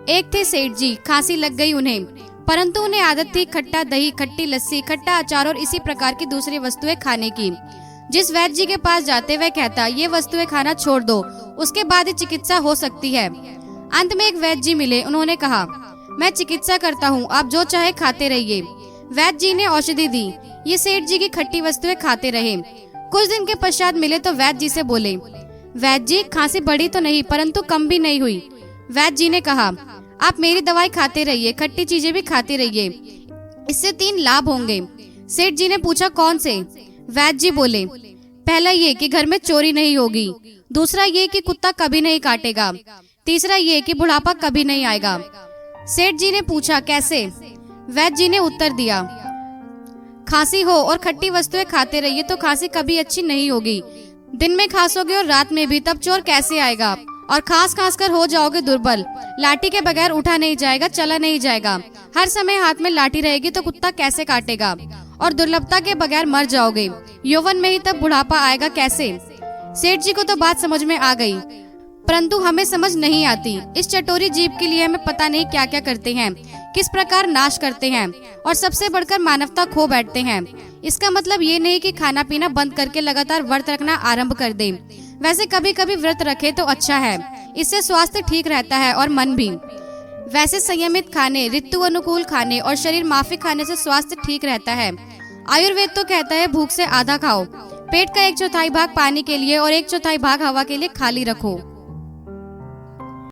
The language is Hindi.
एक थे सेठ जी, खांसी लग गई उन्हें, परंतु उन्हें आदत थी खट्टा दही, खट्टी लस्सी, खट्टा अचार और इसी प्रकार की दूसरी वस्तुएं खाने की। जिस वैद्य जी के पास जाते वह कहता, ये वस्तुएं खाना छोड़ दो, उसके बाद ही चिकित्सा हो सकती है। अंत में एक वैद्य जी मिले, उन्होंने कहा, मैं चिकित्सा करता हूँ, आप जो चाहे खाते रहिए। वैद्य जी ने औषधि दी, ये सेठ जी की खट्टी वस्तुएं खाते रहे। कुछ दिन के पश्चात मिले तो वैद्य जी से बोले, वैद्य जी, खांसी बढ़ी तो नहीं परंतु कम भी नहीं हुई। वैद्य जी ने कहा, आप मेरी दवाई खाते रहिए, खट्टी चीजें भी खाते रहिए, इससे 3 लाभ होंगे। सेठ जी ने पूछा, कौन से? वैद्य जी बोले, पहला ये कि घर में चोरी नहीं होगी, दूसरा ये कि कुत्ता कभी नहीं काटेगा, तीसरा ये कि बुढ़ापा कभी नहीं आएगा। सेठ जी ने पूछा, कैसे? वैद्य जी ने उत्तर दिया, खांसी हो और खट्टी वस्तुएं खाते रहिए तो खांसी कभी अच्छी नहीं होगी। दिन में खांसोगे और रात में भी, तब चोर कैसे आएगा? और खांस खांस कर हो जाओगे दुर्बल, लाठी के बगैर उठा नहीं जाएगा, चला नहीं जाएगा। हर समय हाथ में लाठी रहेगी तो कुत्ता कैसे काटेगा? और दुर्लभता के बगैर मर जाओगे, यौवन में ही तब बुढ़ापा आएगा कैसे? सेठ जी को तो बात समझ में आ गई, परंतु हमें समझ नहीं आती। इस चटोरी जीव के लिए हमें पता नहीं क्या क्या करते हैं, किस प्रकार नाश करते हैं, और सबसे बढ़कर मानवता खो बैठते हैं। इसका मतलब ये नहीं कि खाना पीना बंद करके लगातार व्रत रखना आरंभ कर दें। वैसे कभी कभी व्रत रखे तो अच्छा है, इससे स्वास्थ्य ठीक रहता है और मन भी। वैसे संयमित खाने, ऋतु अनुकूल खाने और शरीर माफिक खाने से स्वास्थ्य ठीक रहता है। आयुर्वेद तो कहता है, भूख से आधा खाओ, पेट का 1/4 भाग पानी के लिए और 1/4 भाग हवा के लिए खाली रखो।